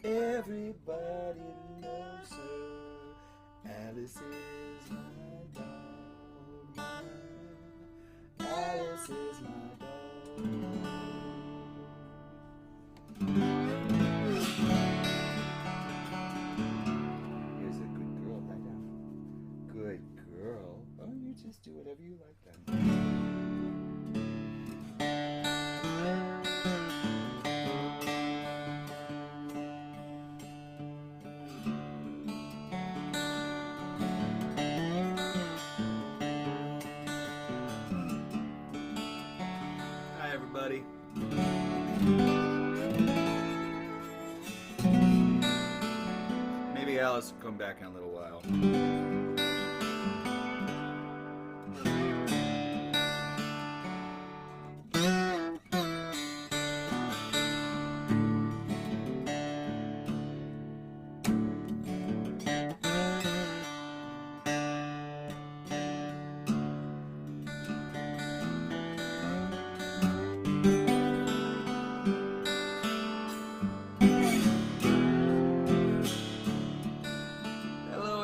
Everybody knows her. Alice is my dog. Alice is my dog. Here's a good girl. Lie down. Good girl. Oh, you just do whatever you like then. Hi, everybody. Maybe Alice will come back in a little while.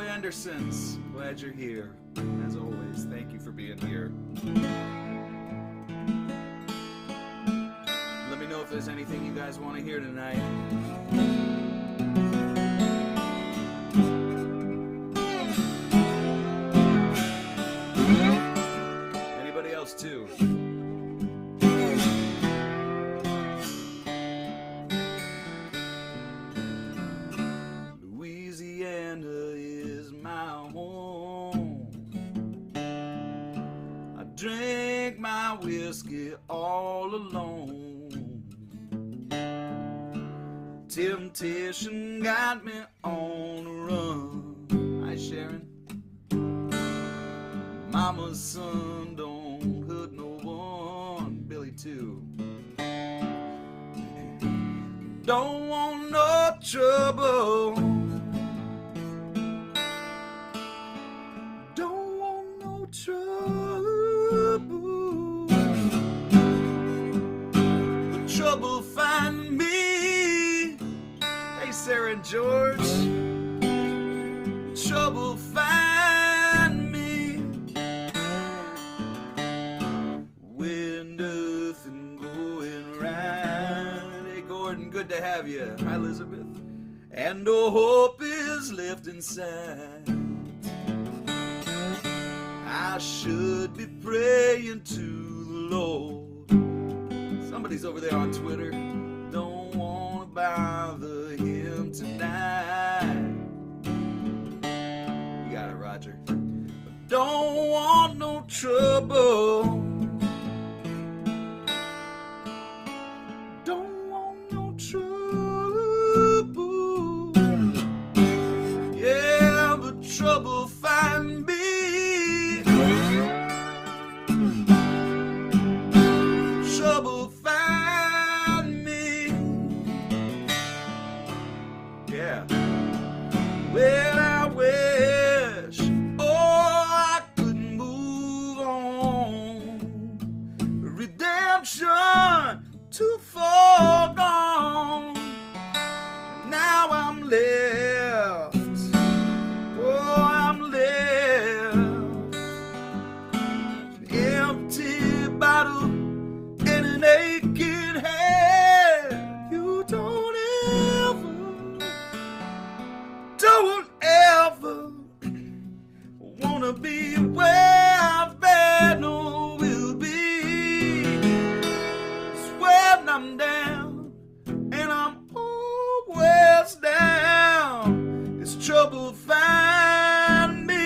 Andersons, glad you're here. As always, thank you for being here. Let me know if there's anything you guys want to hear tonight. Anybody else too? Drink my whiskey all alone. Temptation got me on the run. Hi, Sharon. Mama's son don't hurt no one. Billy too. Don't want no trouble. Don't want no trouble. But trouble find me. Hey, Sarah and George. Trouble find me when nothing going right. Hey, Gordon, good to have you. Hi, Elizabeth. And no hope is left inside. I should be praying to the Lord. Somebody's over there on Twitter. Don't want to bother him tonight. You got it, Roger. Don't want no trouble. Don't want no trouble. Yeah, but trouble find me. Trouble find me. Yeah. Well, I wish, I could move on. Redemption too far gone. Now I'm left. I'm left. An empty bottle and an aching head. You don't ever wanna be where I've been or will be. It's when I'm down, and I'm always down. It's trouble find me.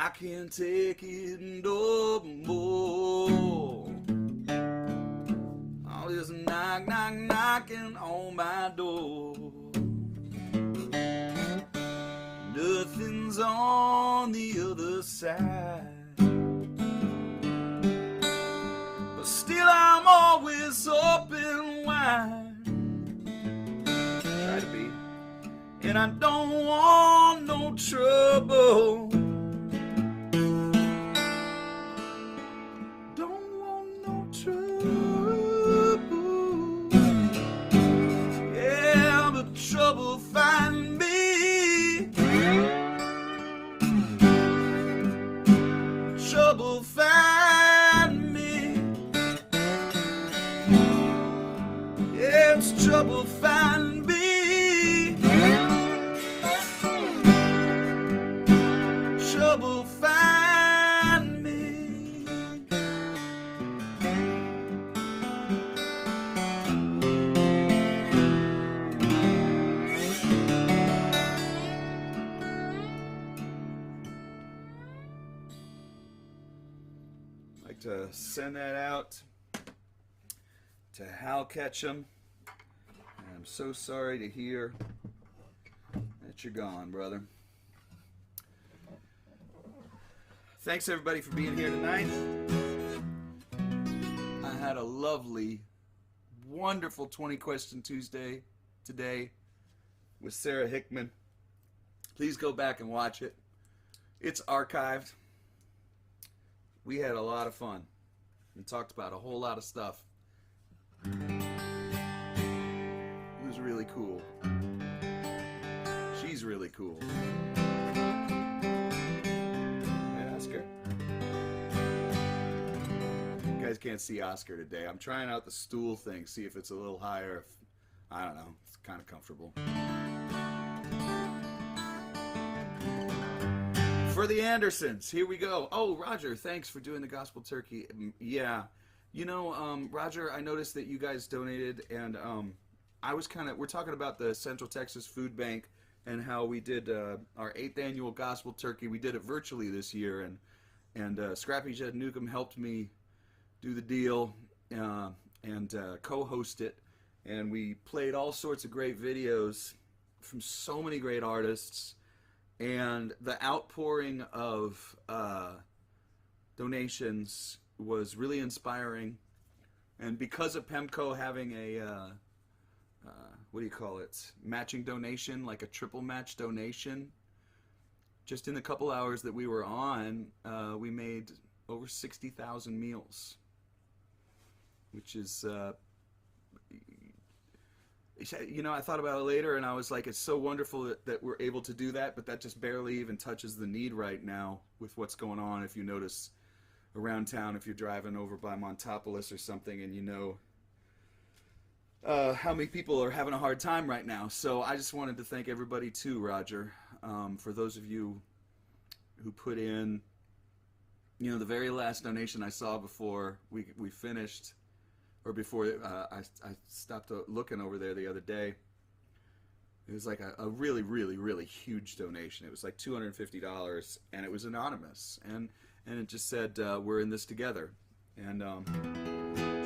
I can't take it no more. I'll just knock, knock, knocking on my door. Nothing's on the other side, but still I'm always open wide. Try to be. And I don't want no trouble. Don't want no trouble. Yeah, but trouble find me. Trouble find me. Yeah, it's trouble find me. Trouble find me. I'd like to send that out to Hal Ketchum. I'm so sorry to hear that you're gone, brother. Thanks everybody for being here tonight. I had a lovely, wonderful 20 Question Tuesday today with Sarah Hickman. Please go back and watch it. It's archived. We had a lot of fun and talked about a whole lot of stuff. It was really cool. She's really cool. Oscar. You guys can't see Oscar today. I'm trying out the stool thing, see if it's a little higher. I don't know. It's kind of comfortable. For the Andersons, here we go. Oh, Roger, thanks for doing the gospel turkey. Yeah. You know, Roger, I noticed that you guys donated, and we're talking about the Central Texas Food Bank and how we did our 8th annual gospel turkey. We did it virtually this year, and Scrappy Jed Newcomb helped me do the deal and co-host it. And we played all sorts of great videos from so many great artists. And the outpouring of donations was really inspiring. And because of PEMCO having a what do you call it? Matching donation, like a triple match donation. Just in the couple hours that we were on, we made over 60,000 meals, which is, you know, I thought about it later and I was like, it's so wonderful that we're able to do that, but that just barely even touches the need right now with what's going on. If you notice around town, if you're driving over by Montopolis or something and you know how many people are having a hard time right now. So I just wanted to thank everybody too, Roger, for those of you who put in, you know, the very last donation I saw before we finished, or before I stopped looking over there the other day. It was like a really, really, really huge donation. It was like $250, and it was anonymous, and it just said, we're in this together. And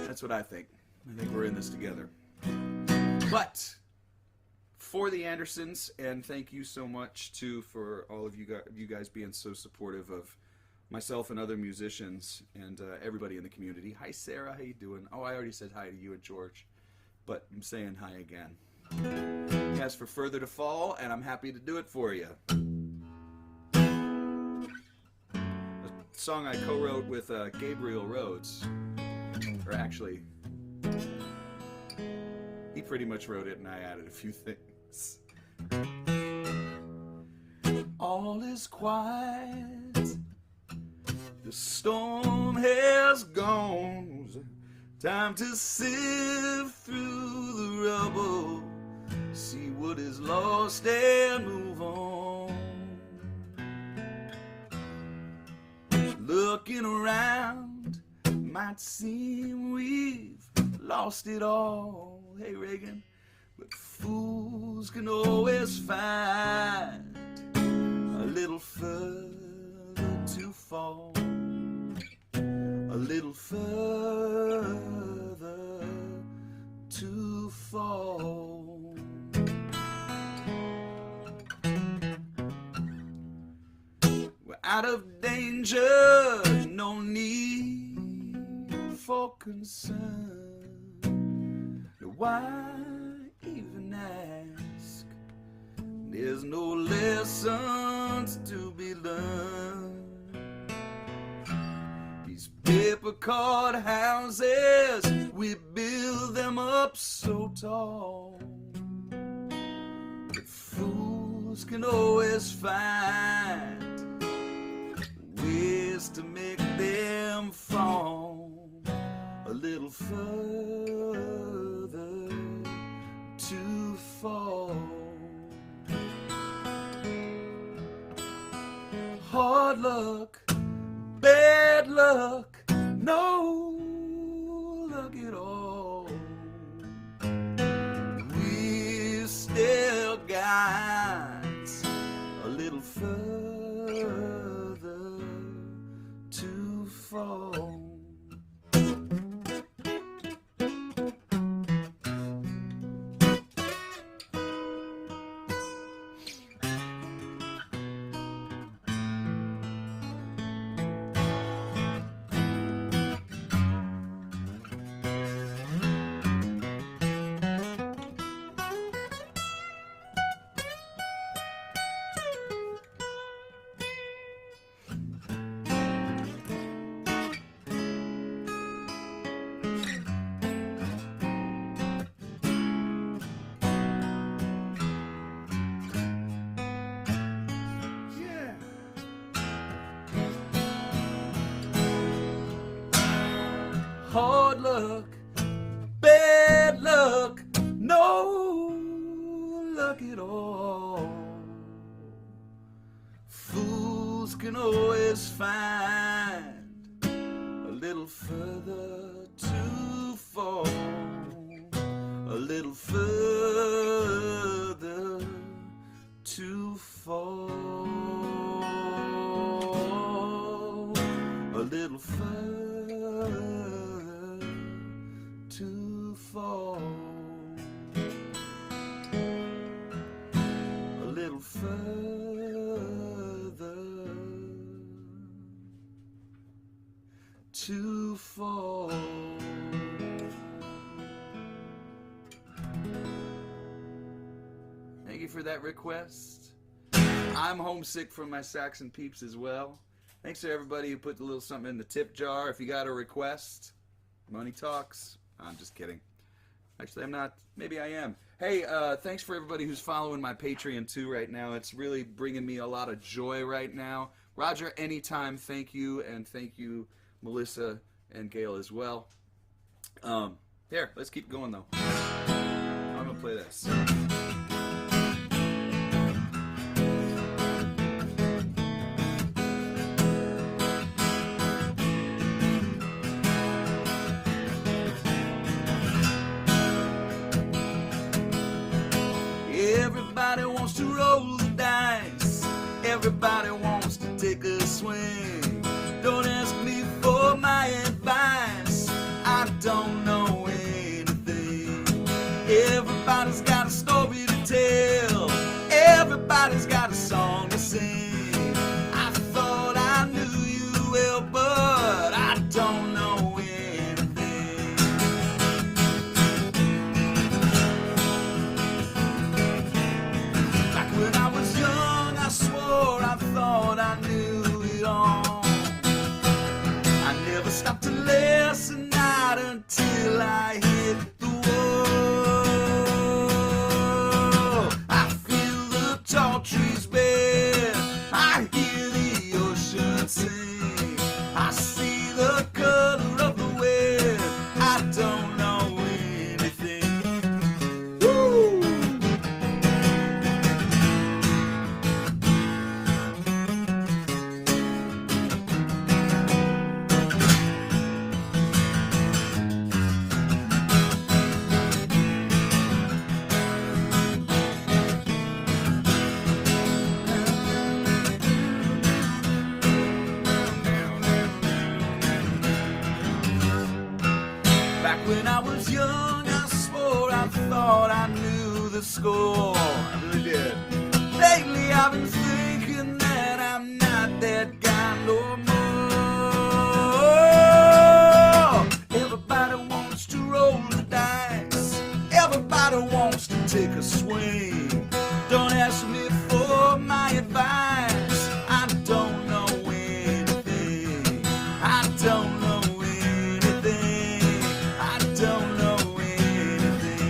that's what I think. I think we're in this together. But for the Andersons, and thank you so much too for all of you guys being so supportive of myself and other musicians and everybody in the community. Hi Sarah, how you doing? Oh, I already said hi to you and George, but I'm saying hi again. As for Further to Fall, and I'm happy to do it for you. A song I co-wrote with Gabriel Rhodes, or actually, he pretty much wrote it and I added a few things. All is quiet, the storm has gone, time to sift through the rubble, see what is lost and move on. Looking around, might seem we've lost it all. Hey Reagan, but fools can always find a little further to fall, a little further to fall. We're out of danger, no need for concern. Why even ask? There's no lessons to be learned. These paper card houses, we build them up so tall that fools can always find ways to make them fall, a little further to fall. Hard luck, bad luck, no luck at all. We still got a little further to fall. Hard luck, bad luck, no luck at all. Fools can always find a little further to fall, a little further to fall, a little further to fall, a little further to fall. Thank you for that request. I'm homesick from my Saxon peeps as well. Thanks to everybody who put the little something in the tip jar. If you got a request, money talks. I'm just kidding. Actually, I'm not. Maybe I am. Hey, thanks for everybody who's following my Patreon too right now. It's really bringing me a lot of joy right now. Roger, anytime, thank you. And thank you, Melissa and Gail as well. Here, let's keep going though. I'm going to play this. Everybody wants to roll the dice. Everybody wants to take a swing. Don't ask me for my advice. I don't know anything. Everybody's got a story to tell. Everybody's got a song to sing. I thought I knew you well, but I don't know anything. When I was young, I swore I thought When I was young, I swore I thought I knew the score. I really did. Lately, I've been thinking that I'm not that guy no more. Everybody wants to roll the dice. Everybody wants to take a swing. Don't ask me for my advice. I don't know anything. I don't know anything. I don't know anything.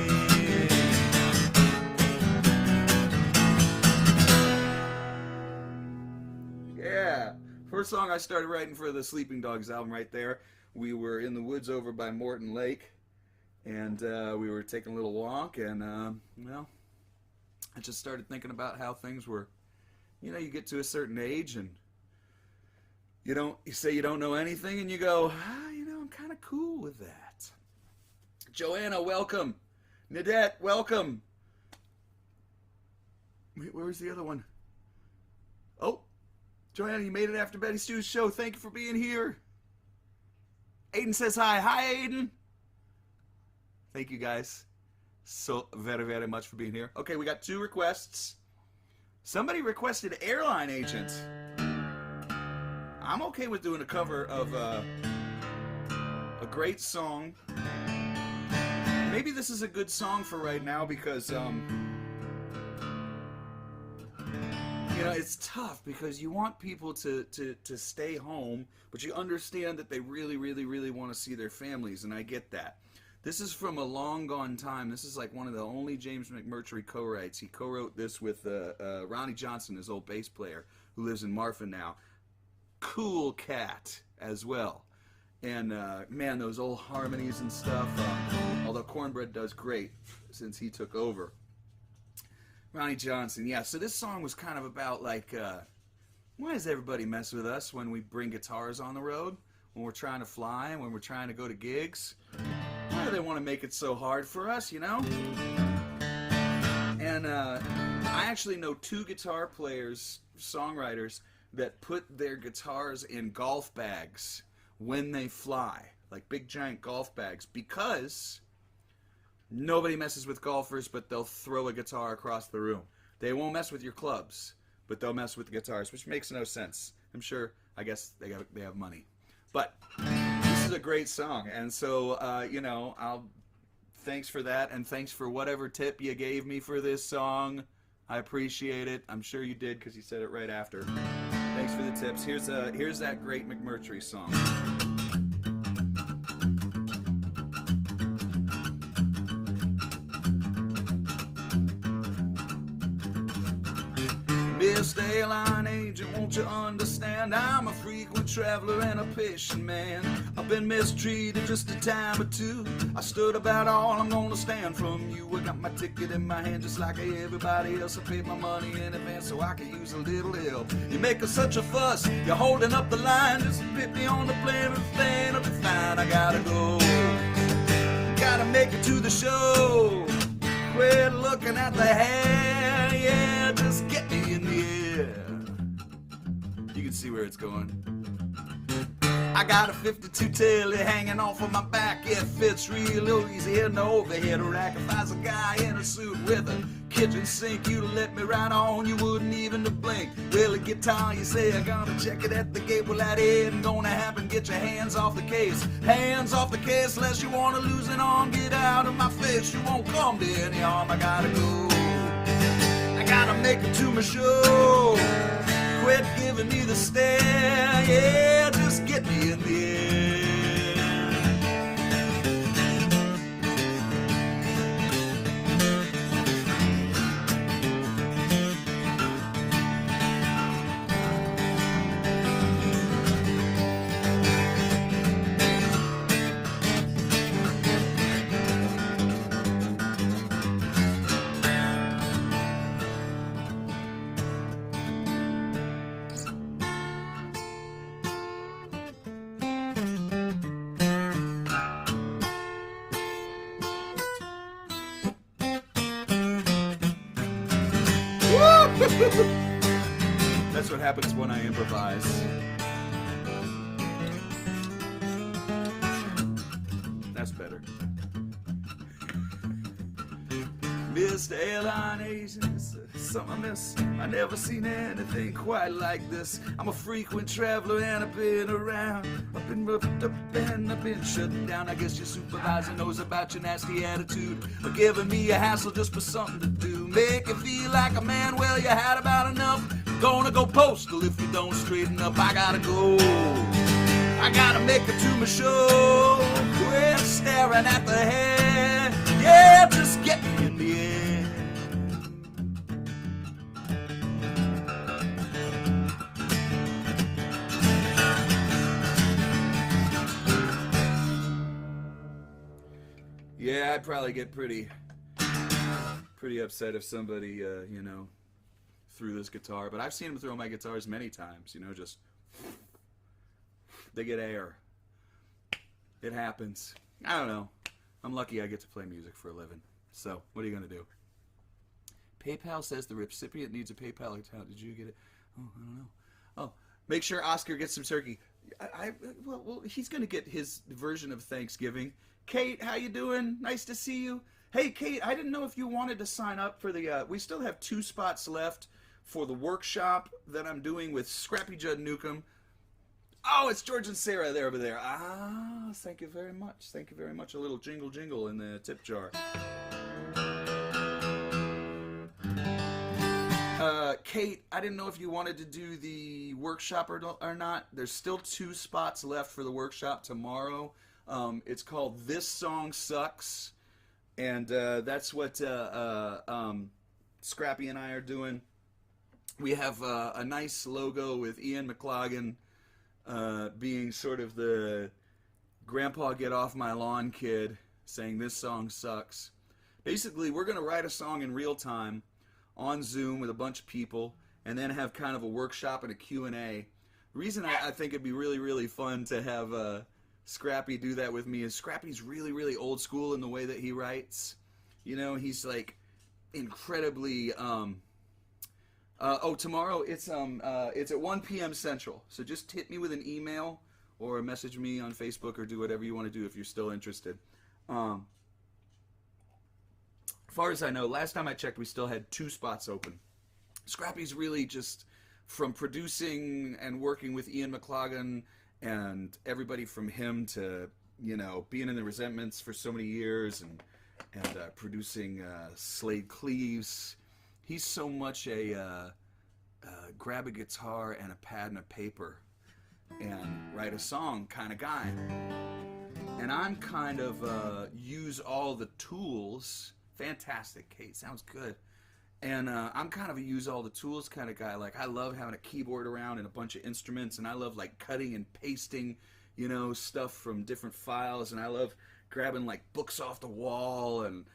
Yeah. First song I started writing for the Sleeping Dogs album right there. We were in the woods over by Morton Lake. And we were taking a little walk. And, well, I just started thinking about how things were. You know, you get to a certain age and you say you don't know anything, and you go, you know, I'm kind of cool with that. Joanna, welcome. Nadette, welcome. Wait, where was the other one? Oh, Joanna, you made it after Betty Stu's show. Thank you for being here. Aiden says hi. Hi, Aiden. Thank you, guys, so very, very much for being here. Okay, we got 2 requests. Somebody requested Airline Agent. I'm okay with doing a cover of a great song. Maybe this is a good song for right now because, you know, it's tough because you want people to stay home, but you understand that they really, really, really want to see their families, and I get that. This is from a long gone time. This is like one of the only James McMurtry co-writes. He co-wrote this with Ronnie Johnson, his old bass player, who lives in Marfa now. Cool cat as well. And man, those old harmonies and stuff. Although Cornbread does great since he took over. Ronnie Johnson, yeah. So this song was kind of about like, why does everybody mess with us when we bring guitars on the road? When we're trying to fly, when we're trying to go to gigs? Why do they want to make it so hard for us, you know? And I actually know 2 guitar players, songwriters, that put their guitars in golf bags when they fly. Like big giant golf bags. Because nobody messes with golfers, but they'll throw a guitar across the room. They won't mess with your clubs, but they'll mess with the guitars, which makes no sense. I'm sure, I guess they have money. But this is a great song, and so, you know, thanks for that, and thanks for whatever tip you gave me for this song. I appreciate it. I'm sure you did, because you said it right after. Thanks for the tips. Here's that great McMurtry song. Mr. Airline Agent, won't you understand? I'm a frequent traveler and a patient man. I've been mistreated just a time or 2. I stood about all I'm gonna stand from you. I got my ticket in my hand just like everybody else. I paid my money in advance so I could use a little help. You make such a fuss, you're holding up the line. Just put me on the plane, everything will be fine. I gotta go, gotta make it to the show. Quit looking at the hair, yeah, just get me in the air. You can see where it's going. I got a 52 tail hanging off of my back. It fits real easy in the overhead rack. If I was a guy in a suit with a kitchen sink, you'd let me right on, you wouldn't even blink. Well, a guitar, you say I gotta check it at the gate. Well, that ain't gonna happen. Get your hands off the case. Hands off the case, unless you wanna lose an arm. Get out of my face, you won't come to any harm. I gotta go, I gotta make it to my show. Quit giving me the stare, yeah, just get me in the air. That's what happens when I improvise. That's better. Mr. Airline agents, some I miss. I never seen anything quite like this. I'm a frequent traveler and I've been around. I've been roughed up and I've been shut down. I guess your supervisor knows about your nasty attitude, or giving me a hassle just for something to do. Make you feel like a man, well, you had about enough. Gonna go postal if you don't straighten up. I gotta go. I gotta make it to my show. Quit staring at the head. Yeah, just get me in the air. Yeah, I'd probably get pretty upset if somebody, threw this guitar. But I've seen them throw my guitars many times, just... They get air. It happens. I don't know. I'm lucky I get to play music for a living. So, what are you going to do? PayPal says the recipient needs a PayPal account. Did you get it? Oh, I don't know. Oh, make sure Oscar gets some turkey. Well, he's going to get his version of Thanksgiving. Kate, how you doing? Nice to see you. Hey, Kate, I didn't know if you wanted to sign up for the... we still have 2 spots left for the workshop that I'm doing with Scrappy Judd Newcomb. Oh, it's George and Sarah. They're over there. Ah, thank you very much. Thank you very much. A little jingle jingle in the tip jar. Kate, I didn't know if you wanted to do the workshop or not. There's still 2 spots left for the workshop tomorrow. It's called This Song Sucks. And that's what Scrappy and I are doing. We have a nice logo with Ian McLagan being sort of the grandpa get off my lawn kid, saying this song sucks. Basically, we're going to write a song in real time on Zoom with a bunch of people, and then have kind of a workshop and a Q&A. The reason I think it'd be really, really fun to have Scrappy do that with me is Scrappy's really, really old school in the way that he writes. He's like incredibly... tomorrow it's at 1 p.m. Central. So just hit me with an email or message me on Facebook or do whatever you want to do if you're still interested. As far as I know, last time I checked, we still had 2 spots open. Scrappy's really just from producing and working with Ian McLagan and everybody from him to being in the Resentments for so many years and producing Slade Cleaves. He's so much a grab a guitar and a pad and a paper and write a song kind of guy. And I'm kind of use all the tools. Fantastic, Kate. Sounds good. And I'm kind of a use all the tools kind of guy. Like, I love having a keyboard around and a bunch of instruments, and I love like cutting and pasting, stuff from different files, and I love grabbing like books off the wall and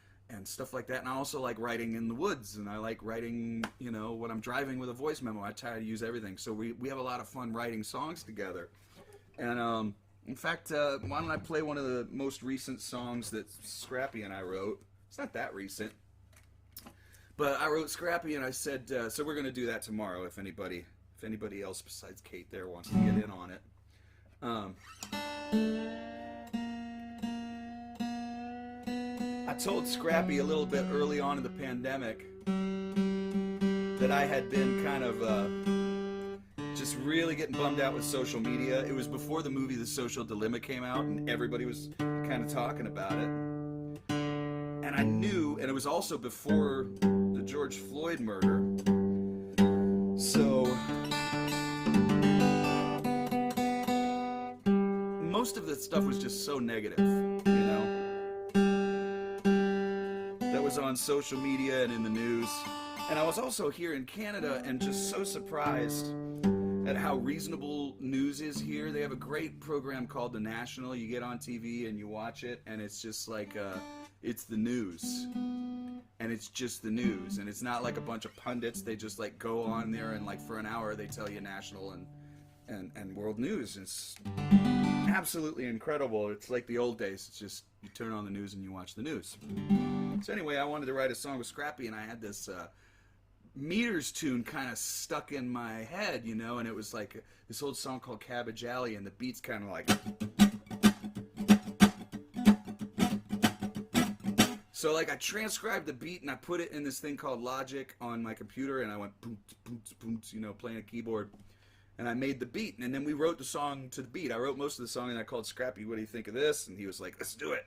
stuff like that. And I also like writing in the woods, and I like writing, when I'm driving with a voice memo. I try to use everything. So we have a lot of fun writing songs together. And in fact, why don't I play one of the most recent songs that Scrappy and I wrote. It's not that recent. But I wrote Scrappy, and I said, so we're going to do that tomorrow if anybody else besides Kate there wants to get in on it. I told Scrappy a little bit early on in the pandemic that I had been kind of just really getting bummed out with social media. It was before the movie The Social Dilemma came out, and everybody was kind of talking about it. And I knew, and it was also before the George Floyd murder. So most of the stuff was just so negative, that was on social media and in the news. And I was also here in Canada and just so surprised at how reasonable news is here. They have a great program called The National. You get on TV and you watch it, and it's just like it's the news, and it's just the news, and it's not like a bunch of pundits. They just like go on there and like for an hour they tell you national and world news. It's absolutely incredible. It's like the old days. It's just you turn on the news and you watch the news. So anyway, I wanted to write a song with Scrappy, and I had this Meters tune kind of stuck in my head, and it was like this old song called Cabbage Alley, and the beat's kind of like... So like I transcribed the beat and I put it in this thing called Logic on my computer, and I went boom, boom, boom, you know, playing a keyboard, and I made the beat, and then we wrote the song to the beat. I wrote most of the song, and I called Scrappy, "What do you think of this?" And he was like, "Let's do it."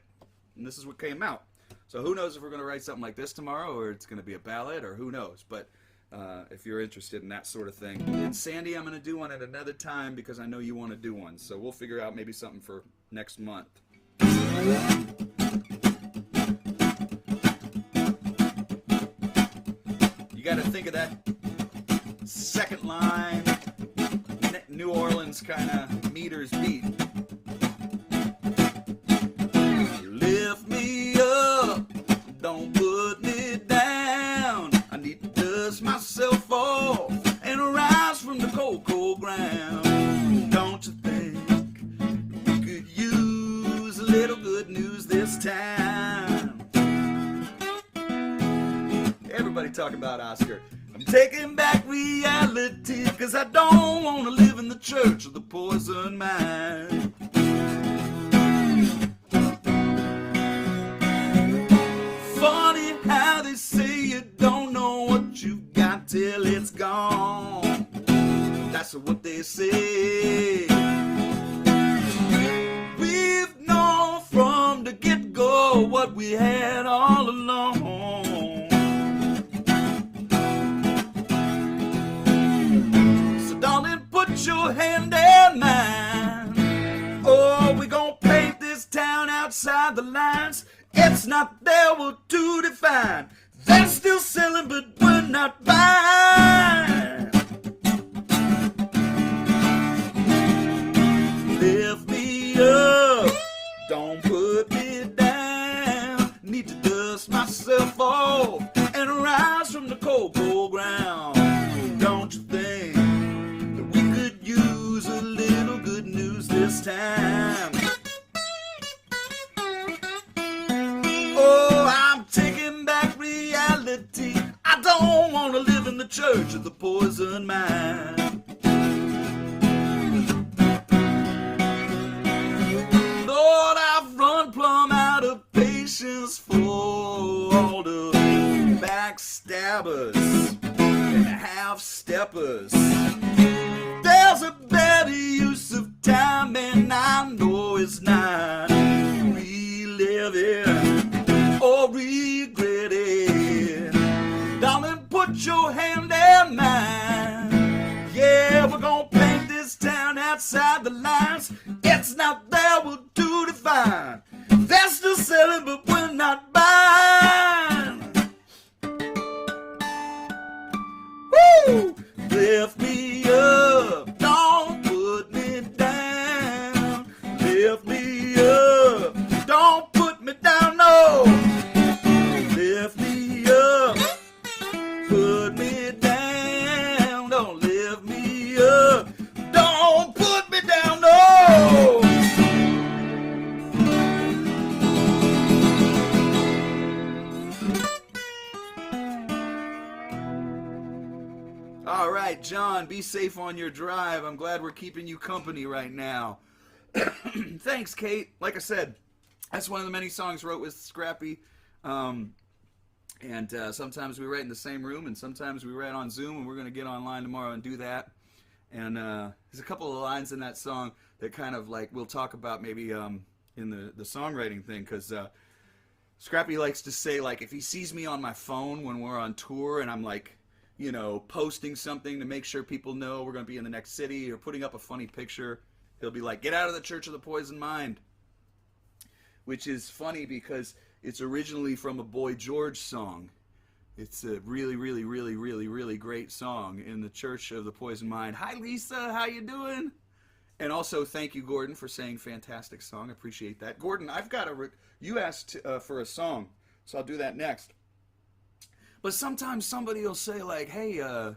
And this is what came out. So who knows if we're going to write something like this tomorrow, or it's going to be a ballad, or who knows. But if you're interested in that sort of thing. And Sandy, I'm going to do one at another time because I know you want to do one. So we'll figure out maybe something for next month. You got to think of that second line, New Orleans kind of meters beat. You lift me up, don't put me down. I need to dust myself off and rise from the cold, cold ground. Don't you think we could use a little good news this time? Everybody talking about Oscar. I'm taking back reality, 'cause I don't want to live in the church of the poison mind. Funny how they say you don't know what you've got till it's gone. That's what they say. We've known from the get-go what we had all along. So darling, put your hand in mine. Oh, we gonna paint this town outside the lines. It's not there, we're to define. They're still selling, but we're not buying. Lift me up, don't put me down. Need to dust myself off and rise from the cold, cold ground. Don't you think that we could use a little good news this time? Oh, I'm taking back reality. I don't want to live in the church of the poison mind. Lord, I've run plumb out of patience for all the backstabbers and half-steppers. There's a better use of time, and I know it's not reliving or regret it. Darling, put your hand in mine. Yeah, we're gonna paint this town outside the lines. It's not there, we'll do define. They're still selling, but we're not buying. Woo! Lift me up, don't put me down. Lift me up, don't put me down, no. Lift me up, put me down. Don't lift me up, don't put me down, no. All right, John, be safe on your drive. I'm glad we're keeping you company right now. Thanks, Kate. Like I said, that's one of the many songs I wrote with Scrappy. And sometimes we write in the same room, and sometimes we write on Zoom, and we're going to get online tomorrow and do that. And there's a couple of lines in that song that kind of like we'll talk about maybe in the songwriting thing, because Scrappy likes to say, like, if he sees me on my phone when we're on tour and I'm like, you know, posting something to make sure people know we're going to be in the next city or putting up a funny picture, he'll be like, "Get out of the Church of the Poison Mind," which is funny because it's originally from a Boy George song. It's a really, really, really, really, really great song, In the Church of the Poison Mind. Hi, Lisa. How you doing? And also, thank you, Gordon, for saying fantastic song. I appreciate that. Gordon, I've got you asked for a song, so I'll do that next. But sometimes somebody will say, like, hey, I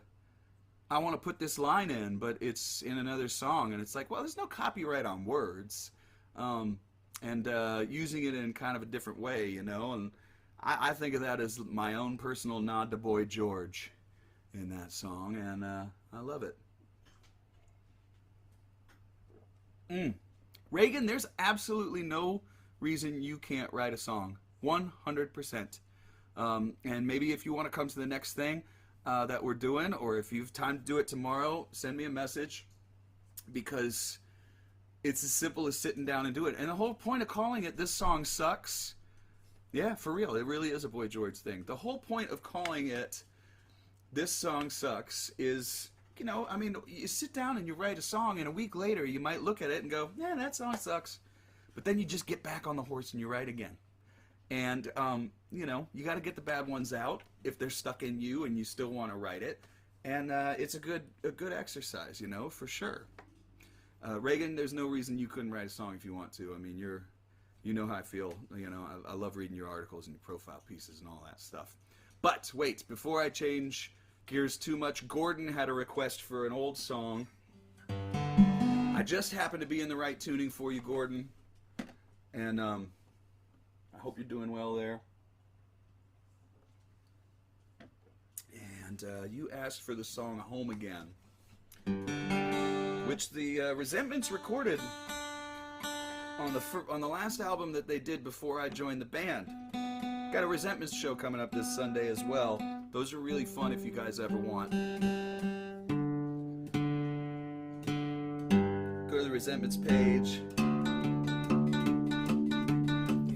want to put this line in, but it's in another song. And it's like, well, there's no copyright on words. And using it in kind of a different way, you know. And I think of that as my own personal nod to Boy George in that song. And I love it. Reagan, there's absolutely no reason you can't write a song. 100%. And maybe if you want to come to the next thing that we're doing, or if you have time to do it tomorrow, send me a message, because it's as simple as sitting down and do it. And the whole point of calling it This Song Sucks, yeah, for real, it really is a Boy George thing. The whole point of calling it This Song Sucks is, you know, I mean, you sit down and you write a song, and a week later you might look at it and go, yeah, that song sucks. But then you just get back on the horse and you write again. And, you know, you got to get the bad ones out if they're stuck in you and you still want to write it. And it's a good exercise, you know, for sure. Reagan, there's no reason you couldn't write a song if you want to. I mean, you know how I feel. You know, I love reading your articles and your profile pieces and all that stuff. But wait, before I change gears too much, Gordon had a request for an old song. I just happened to be in the right tuning for you, Gordon. And I hope you're doing well there. And you asked for the song Home Again, which the Resentments recorded on the last album that they did before I joined the band. Got a Resentments show coming up this Sunday as well. Those are really fun if you guys ever want. Go to the Resentments page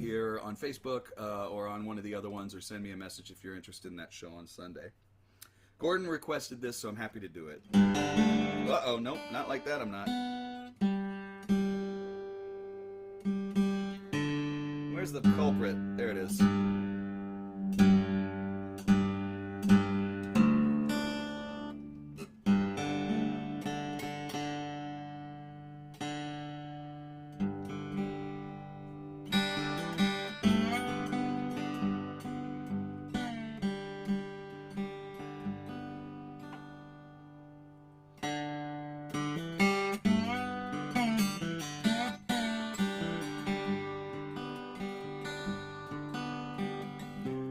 here on Facebook or on one of the other ones, or send me a message if you're interested in that show on Sunday. Gordon requested this, so I'm happy to do it. Uh-oh, nope, not like that, I'm not. Where's the culprit? There it is.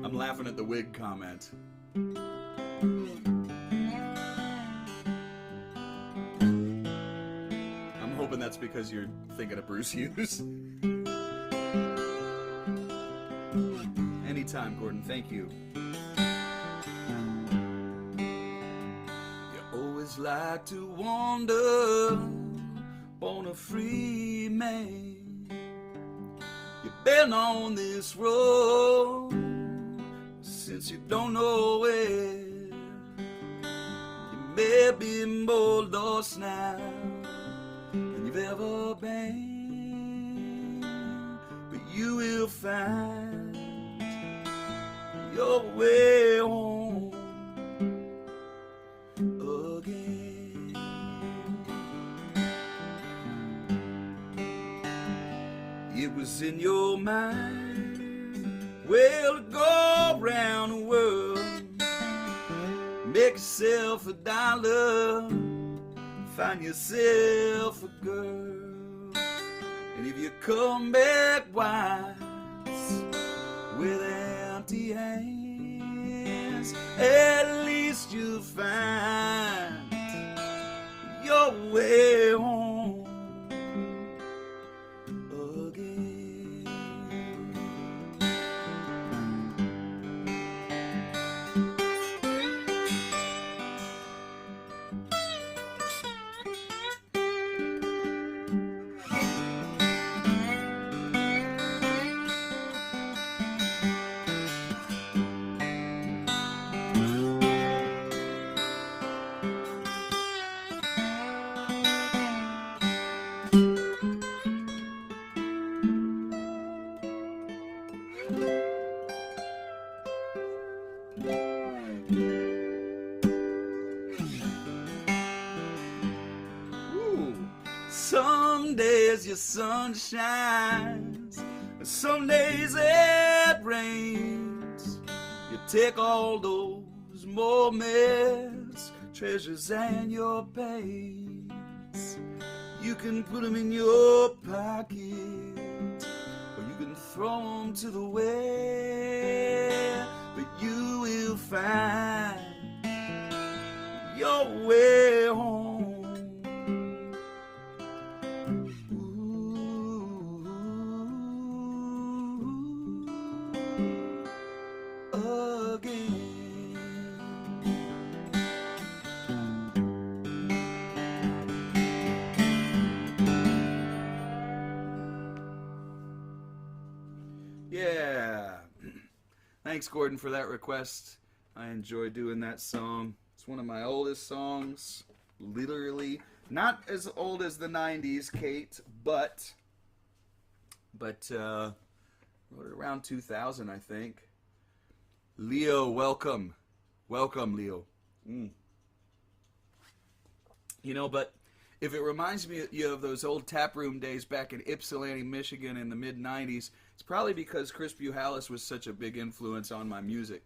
I'm laughing at the wig comment. I'm hoping that's because you're thinking of Bruce Hughes. Anytime, Gordon. Thank you. You always like to wander, born a free man. You've been on this road since you don't know where. You may be more lost now than you've ever been, but you will find your way home again. It was in your mind, well, go around the world, make yourself a dollar, find yourself a girl, and if you come back wise with empty hands, at least you'll find your way home again. Some days your sun shines, some days it rains. You take all those moments, treasures and your pains. You can put them in your pocket, or you can throw them to the wind, but you will find your way home. Thanks, Gordon, for that request. I enjoy doing that song. It's one of my oldest songs. Literally. Not as old as the 90s, Kate, but wrote it around 2000, I think. Leo, welcome. Welcome, Leo. You know, but if it reminds me of those old taproom days back in Ypsilanti, Michigan in the mid-90s, it's probably because Chris Buhalis was such a big influence on my music.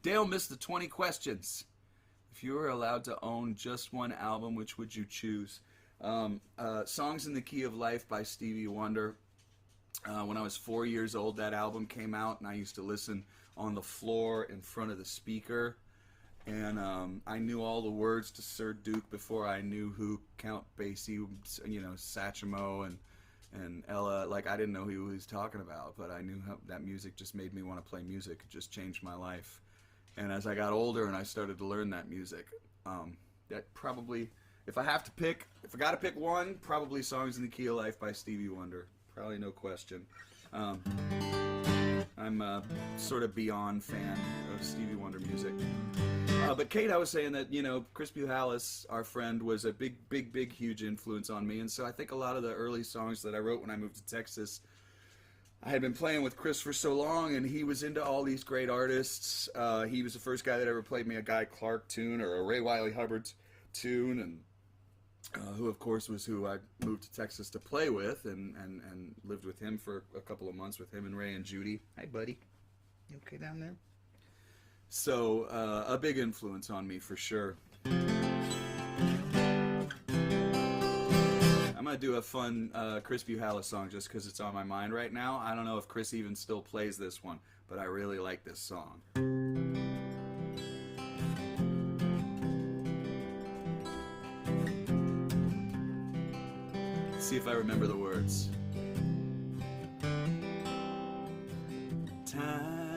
Dale missed the 20 questions. If you were allowed to own just one album, which would you choose? Songs in the Key of Life by Stevie Wonder. When I was 4 years old, that album came out, and I used to listen on the floor in front of the speaker. And I knew all the words to Sir Duke before I knew who Count Basie, Satchmo and Ella. Like, I didn't know who he was talking about, but I knew how that music just made me want to play music. It just changed my life. And as I got older and I started to learn that music, that probably, if I got to pick one, probably Songs in the Key of Life by Stevie Wonder. Probably no question. I'm a sort of beyond fan of Stevie Wonder music. But Kate, I was saying that, Chris Buhalis, our friend, was a big, huge influence on me. And so I think a lot of the early songs that I wrote when I moved to Texas, I had been playing with Chris for so long, and he was into all these great artists. He was the first guy that ever played me a Guy Clark tune or a Ray Wylie Hubbard tune, and who, of course, was who I moved to Texas to play with and lived with him for a couple of months with him and Ray and Judy. Hi, buddy. You okay down there? So, a big influence on me for sure. I'm going to do a fun Chris Buhalis song just because it's on my mind right now. I don't know if Chris even still plays this one, but I really like this song. Let's see if I remember the words. Time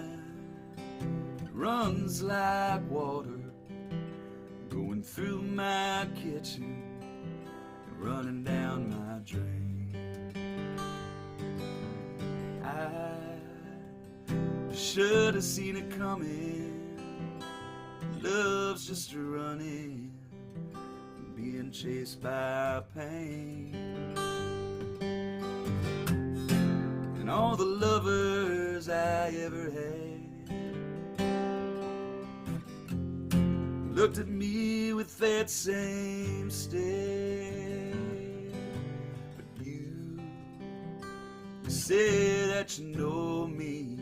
runs like water going through my kitchen and running down my drain. I should have seen it coming. Love's just running, being chased by pain. And all the lovers I ever had looked at me with that same stare. But you say that you know me.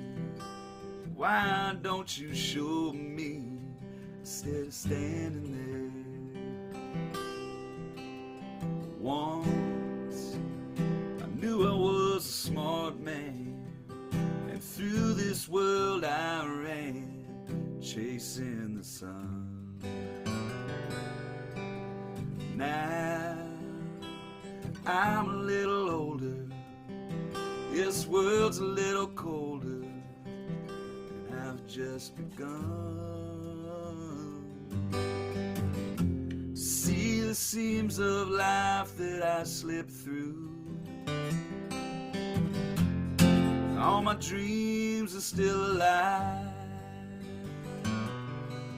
Why don't you show me instead of standing there? Once I knew I was a smart man, and through this world I ran, chasing the sun. Now I'm a little older, this world's a little colder, and I've just begun to see the seams of life that I slipped through. All my dreams are still alive,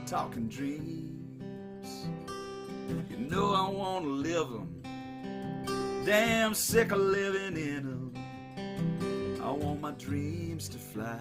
talking dreams. You know I want to live them, damn sick of living in them. I want my dreams to fly.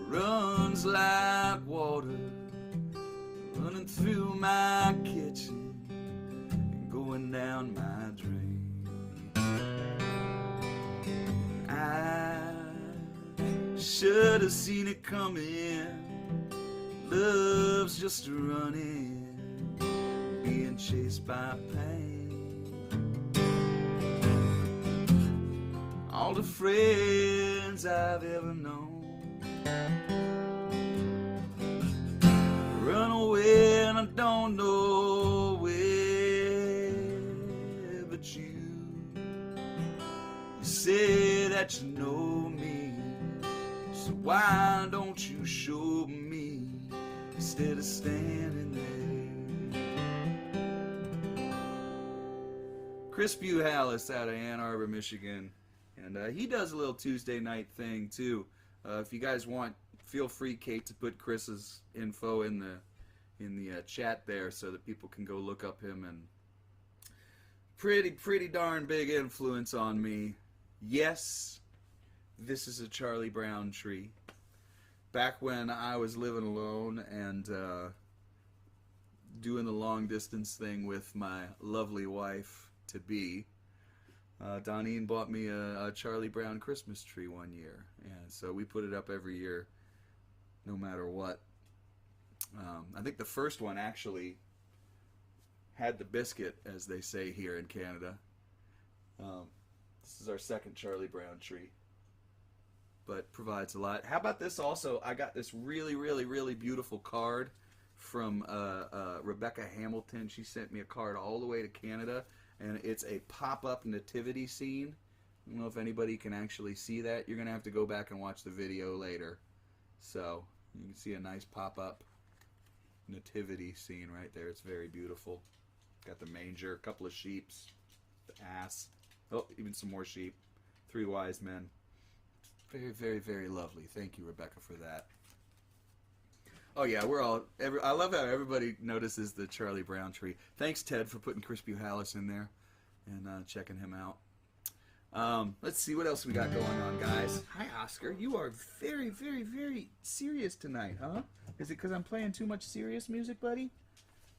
Runs like water, running through my kitchen and going down my drain. I should have seen it coming. Love's just running, being chased by pain. All the friends I've ever known don't know it but you. You say that you know me, so why don't you show me instead of standing there? Chris Buhalis out of Ann Arbor, Michigan, and he does a little Tuesday night thing too. If you guys want, feel free, Kate, to put Chris's info in the chat there so that people can go look up him. And pretty darn big influence on me. Yes, this is a Charlie Brown tree. Back when I was living alone and doing the long distance thing with my lovely wife to be, Donine bought me a Charlie Brown Christmas tree one year, and so we put it up every year, no matter what. I think the first one actually had the biscuit, as they say here in Canada. This is our second Charlie Brown tree, but provides a lot. How about this also? I got this really beautiful card from Rebecca Hamilton. She sent me a card all the way to Canada, and it's a pop-up nativity scene. I don't know if anybody can actually see that. You're going to have to go back and watch the video later. So you can see a nice pop-up nativity scene right there. It's very beautiful. Got the manger, a couple of sheeps, the ass. Oh, even some more sheep. 3 wise men. Very lovely. Thank you, Rebecca, for that. Oh yeah, I love how everybody notices the Charlie Brown tree. Thanks, Ted, for putting Chris Buhalis in there and checking him out. Let's see what else we got going on, guys. Hi, Oscar. You are very serious tonight, huh? Is it because I'm playing too much serious music, buddy?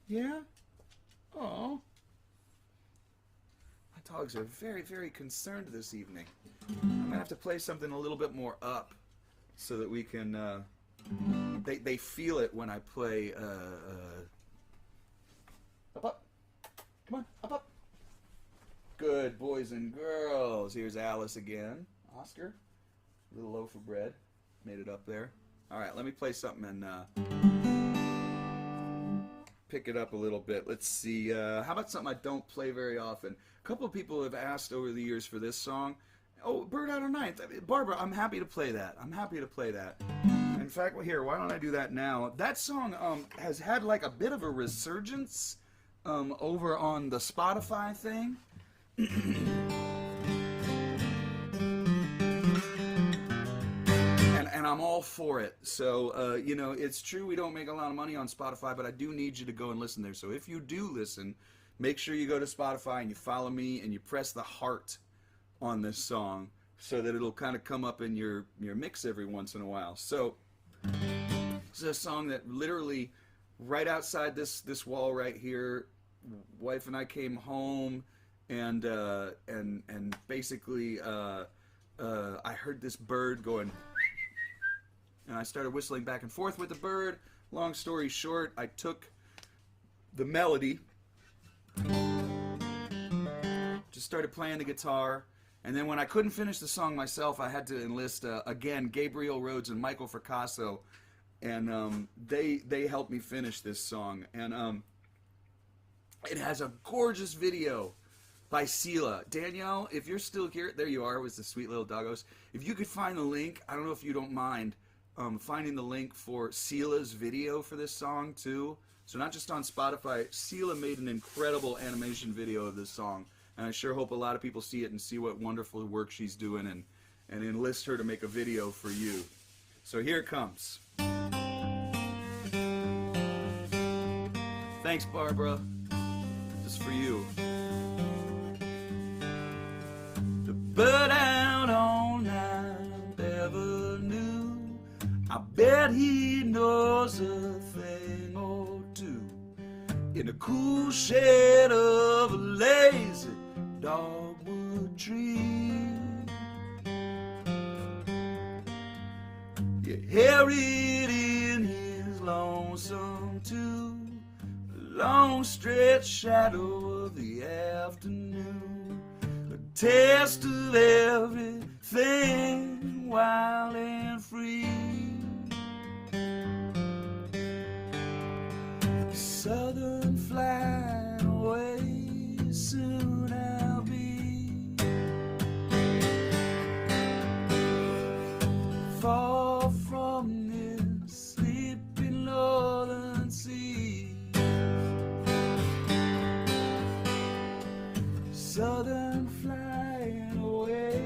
Yeah? Oh. My dogs are very concerned this evening. I'm going to have to play something a little bit more up so that we can... They feel it when I play... Up. Come on, up. Good boys and girls. Here's Alice again. Oscar, a little loaf of bread. Made it up there. All right, let me play something and pick it up a little bit. Let's see. How about something I don't play very often? A couple of people have asked over the years for this song. Oh, Bird Out of Ninth. Barbara, I'm happy to play that. In fact, here, why don't I do that now? That song has had like a bit of a resurgence over on the Spotify thing. And I'm all for it. So, you know, it's true we don't make a lot of money on Spotify, but I do need you to go and listen there. So if you do listen, make sure you go to Spotify and you follow me and you press the heart on this song so that it'll kind of come up in your mix every once in a while. So this is a song that literally right outside this wall right here, wife and I came home and basically I heard this bird going, and I started whistling back and forth with the bird. Long story short, I took the melody, just started playing the guitar, and then when I couldn't finish the song myself, I had to enlist again Gabriel Rhodes and Michael Fracasso, and they helped me finish this song. And it has a gorgeous video by Sela. Danielle, if you're still here, there you are with the sweet little doggos. If you could find the link, I don't know if you don't mind finding the link for Sela's video for this song too. So not just on Spotify, Sela made an incredible animation video of this song, and I sure hope a lot of people see it and see what wonderful work she's doing and enlist her to make a video for you. So here it comes. Thanks, Barbara. This is for you. The bird out on Ninth Avenue, I bet he knows a thing or two. In the cool shade of a lazy dogwood tree, you hear it in his lonesome tune, a long stretched shadow of the afternoon, a taste of everything wild and free. Southern southern flying away.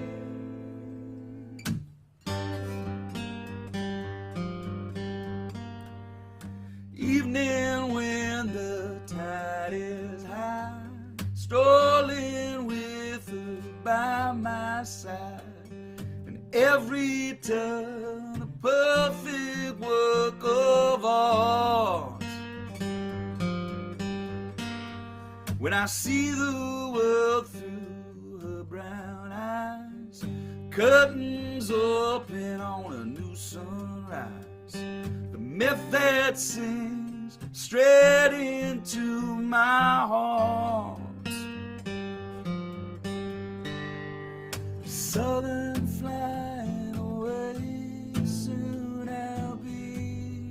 Evening when the tide is high, strolling with her by my side, and every turn a perfect work of art. When I see the world through her brown eyes, curtains open on a new sunrise, the myth that sings straight into my heart. Southern flying away, soon I'll be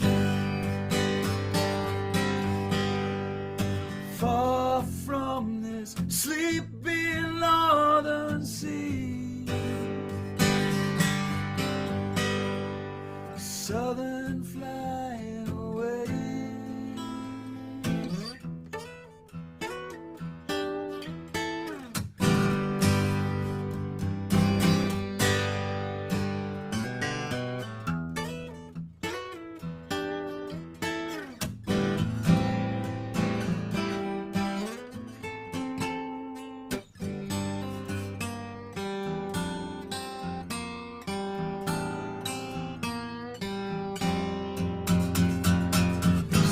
far from this sleeping northern sea. Southern flying away.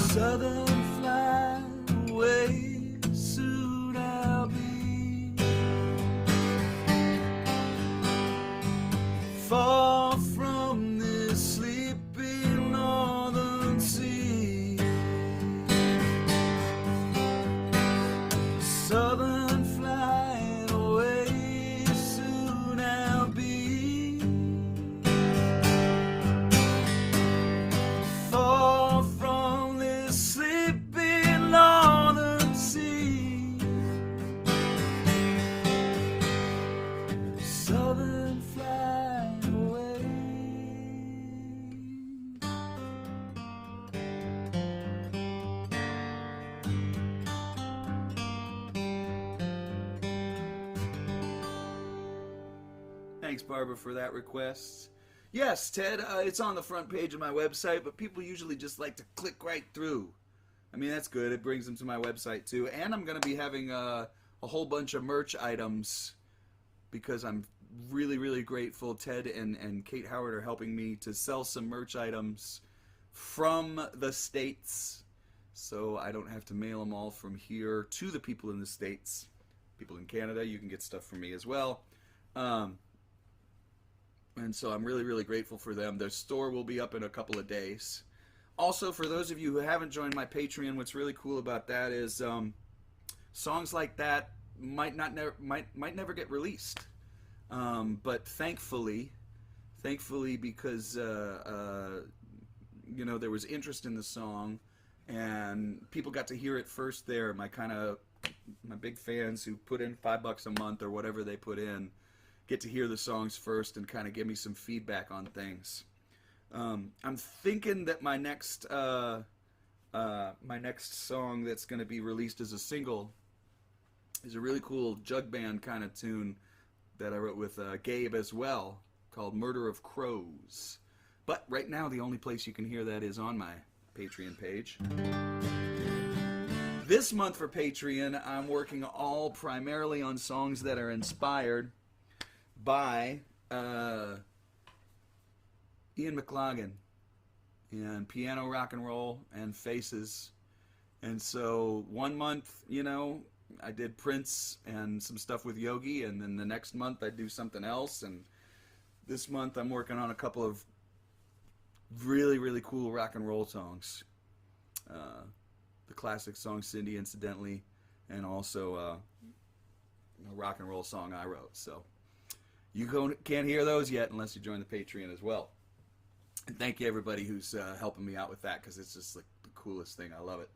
Southern fly away, soon I'll be far from this sleeping northern sea. Southern flying away, soon I'll be far from sleeping northern sea. Southern flying away. Thanks, Barbara, for that request. Yes, Ted, it's on the front page of my website, but people usually just like to click right through. I mean, that's good. It brings them to my website, too. And I'm going to be having a whole bunch of merch items because I'm really, really grateful. Ted and Kate Howard are helping me to sell some merch items from the States, so I don't have to mail them all from here to the people in the States. People in Canada, you can get stuff from me as well. And so I'm really, really grateful for them. Their store will be up in a couple of days. Also, for those of you who haven't joined my Patreon, what's really cool about that is songs like that might never get released. But thankfully, because you know, there was interest in the song and people got to hear it first there. My big fans who put in $5 a month or whatever they put in get to hear the songs first and kind of give me some feedback on things. I'm thinking that my next song that's going to be released as a single is a really cool jug band kind of tune that I wrote with Gabe as well, called Murder of Crows. But right now the only place you can hear that is on my Patreon page. This month for Patreon, I'm working all primarily on songs that are inspired by Ian McLagan and piano, rock and roll, and faces. And so one month, you know, I did Prince and some stuff with Yogi, and then the next month I do something else, and this month I'm working on a couple of really, really cool rock and roll songs. The classic song Cindy, incidentally, and also a rock and roll song I wrote. So you can't hear those yet unless you join the Patreon as well. And thank you everybody who's helping me out with that, because it's just like the coolest thing. I love it.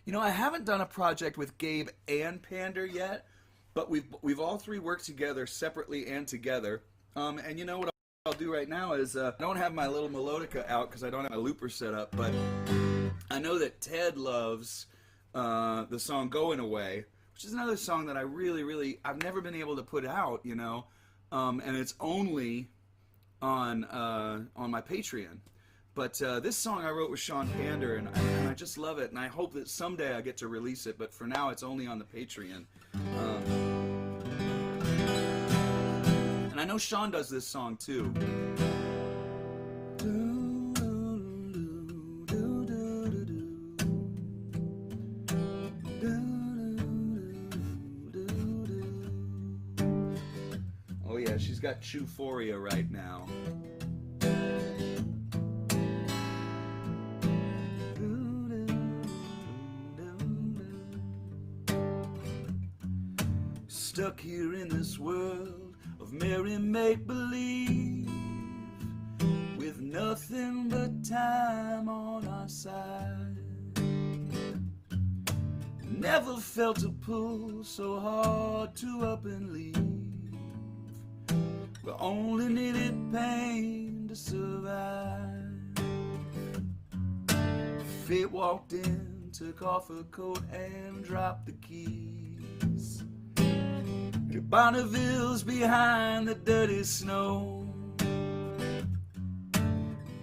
You know, I haven't done a project with Gabe and Pander yet, but we've all three worked together separately and together. And you know what I'll do right now is I don't have my little melodica out because I don't have my looper set up, but I know that Ted loves the song "Going Away," which is another song that I I've never been able to put out, and it's only on my Patreon. But this song I wrote with Sean Pander, and I just love it, and I hope that someday I get to release it. But for now, it's only on the Patreon. And I know Sean does this song too. Oh yeah, she's got Cheuphoria right now. Stuck here in this world of merry make-believe, with nothing but time on our side. Never felt a pull so hard to up and leave. We only needed pain to survive. Fate walked in, took off her coat and dropped the keys. Bonneville's behind the dirty snow.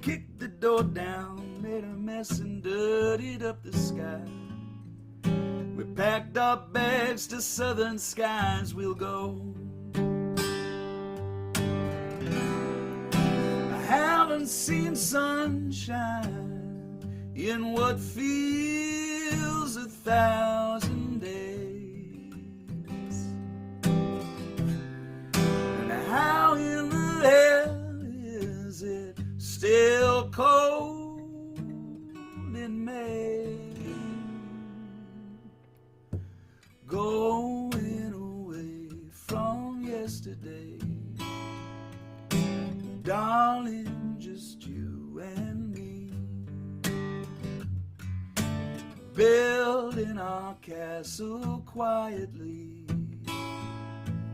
Kicked the door down, made a mess and dirtied up the sky. We packed our bags to southern skies, we'll go. I haven't seen sunshine in what feels 1,000 days. And how in the hell is it still cold in May? Going away from yesterday, darling, just you and me, building our castle quietly,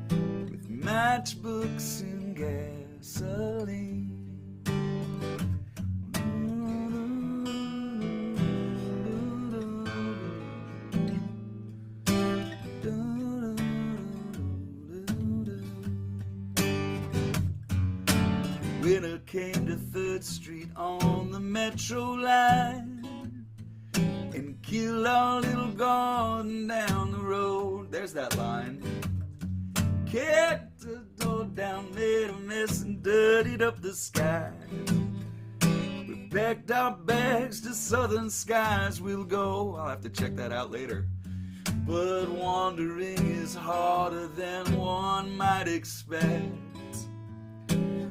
with matchbooks and gasoline. Winter came to 3rd Street on the Metro line and killed our little garden down the road. There's that line. Kicked the door down, made a mess and dirtied up the sky. We packed our bags to southern skies, we'll go. I'll have to check that out later. But wandering is harder than one might expect.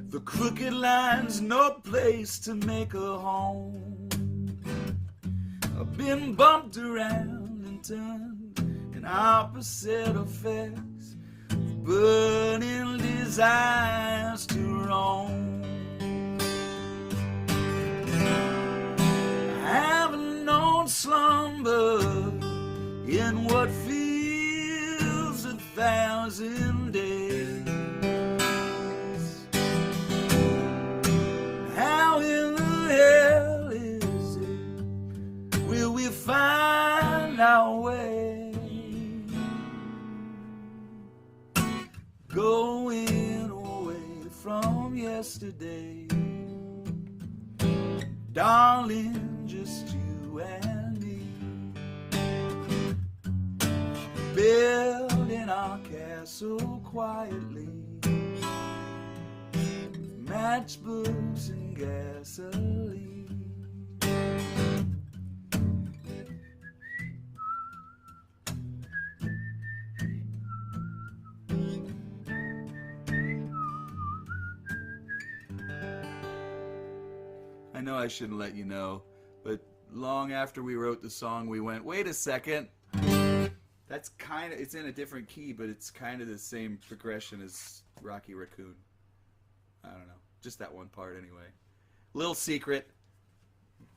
The crooked line's no place to make a home. I've been bumped around and turned in opposite effects, burning desires to roam. I haven't known slumber in what feels 1,000 days. How in the hell is it will we find our way? Going away from yesterday, darling, just you and me, building our castle quietly, with matchbooks and gasoline. I know I shouldn't let you know, but long after we wrote the song, we went, wait a second. That's kind of, it's in a different key, but it's kind of the same progression as Rocky Raccoon. I don't know. Just that one part anyway. Little secret.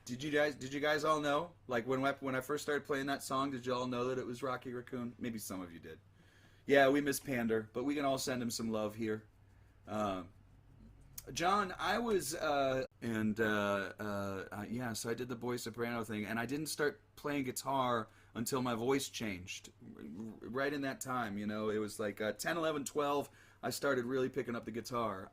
Did you guys all know? Like when I first started playing that song, did you all know that it was Rocky Raccoon? Maybe some of you did. Yeah, we miss Pander, but we can all send him some love here. John, I was, yeah, so I did the boy soprano thing, and I didn't start playing guitar until my voice changed. Right in that time, you know, it was like 10, 11, 12, I started really picking up the guitar.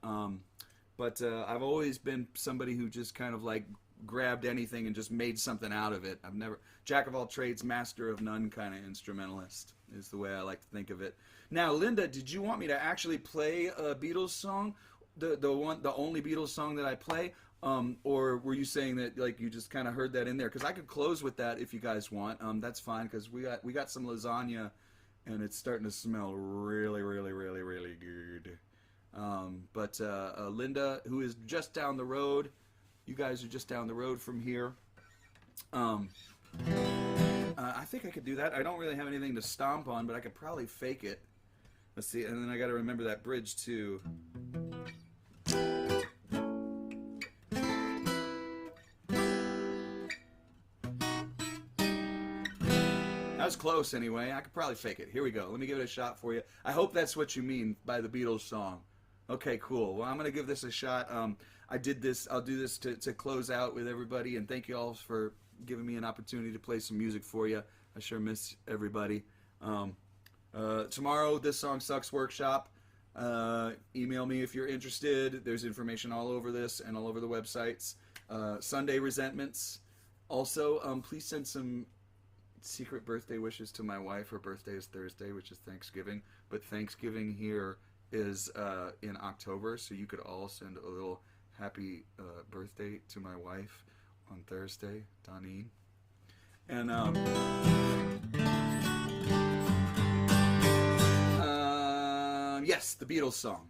But I've always been somebody who just kind of like grabbed anything and just made something out of it. I've never, jack of all trades, master of none kind of instrumentalist is the way I like to think of it. Now, Linda, did you want me to actually play a Beatles song, the only Beatles song that I play, or were you saying that like you just kind of heard that in there? Because I could close with that if you guys want. That's fine because we got some lasagna, and it's starting to smell really, really, really, really good. But Linda, who is just down the road, you guys are just down the road from here. I think I could do that. I don't really have anything to stomp on, but I could probably fake it. Let's see, and then I got to remember that bridge too. That was close anyway. I could probably fake it. Here we go. Let me give it a shot for you. I hope that's what you mean by the Beatles song. Okay, cool. Well, I'm going to give this a shot. I did this. I'll do this to close out with everybody, and thank you all for giving me an opportunity to play some music for you. I sure miss everybody. Tomorrow, This Song Sucks workshop. Email me if you're interested. There's information all over this and all over the websites. Sunday Resentments. Also, please send some secret birthday wishes to my wife. Her birthday is Thursday, which is Thanksgiving. But Thanksgiving here is in October, so you could all send a little happy birthday to my wife on Thursday, Donine. And yes, the Beatles song.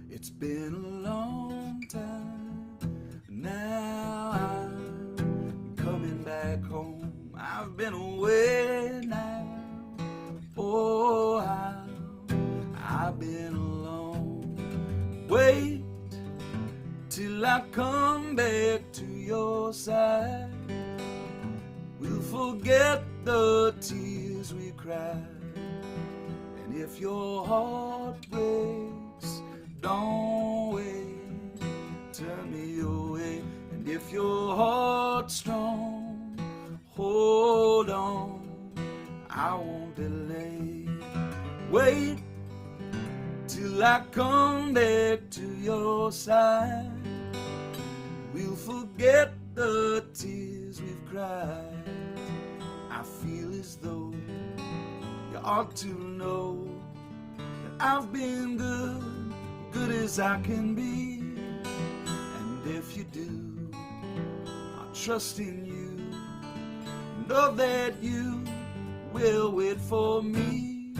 It's been a long time, now I'm coming back home. I've been away now. Oh, I've been alone. Wait till I come back to your side. We'll forget the tears we cried. And if your heart breaks, don't wait, turn me away. And if your heart's strong, hold on, I won't delay. Wait till I come back to your side. We'll forget the tears we've cried. I feel as though you ought to know that I've been good as I can be. And if you do, I'll trust in you. Know that you will wait for me.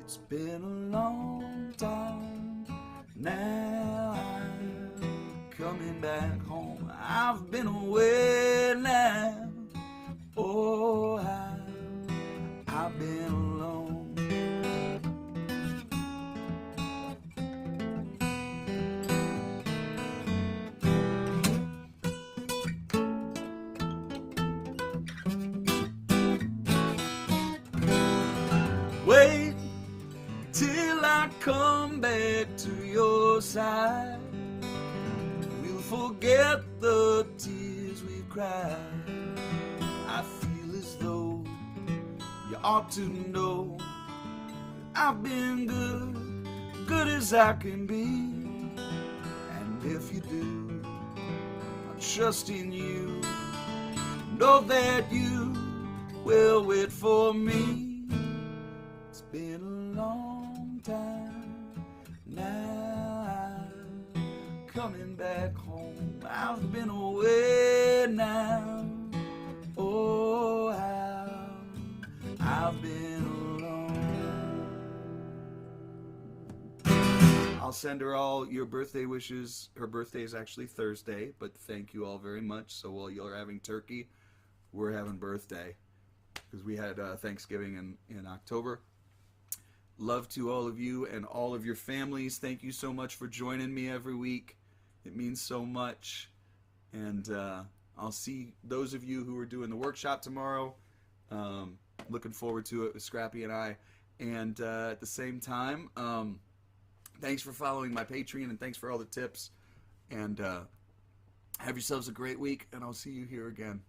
It's been a long time, now I'm coming back home. I've been away now. Oh, I've been alone. Wait till I come back to your side. We'll forget the tears we've cried. I feel as though you ought to know I've been good as I can be. And if you do, I trust in you. Know that you will wait for me. It's been a long time, now I'm coming back home. I've been away now. Oh, I've been alone. I'll send her all your birthday wishes. Her birthday is actually Thursday, but thank you all very much. So while you're having turkey, we're having birthday, because we had Thanksgiving in October. Love to all of you and all of your families. Thank you so much for joining me every week. It means so much. And I'll see those of you who are doing the workshop tomorrow. Looking forward to it with Scrappy and I. And at the same time, thanks for following my Patreon, and thanks for all the tips. And have yourselves a great week, and I'll see you here again.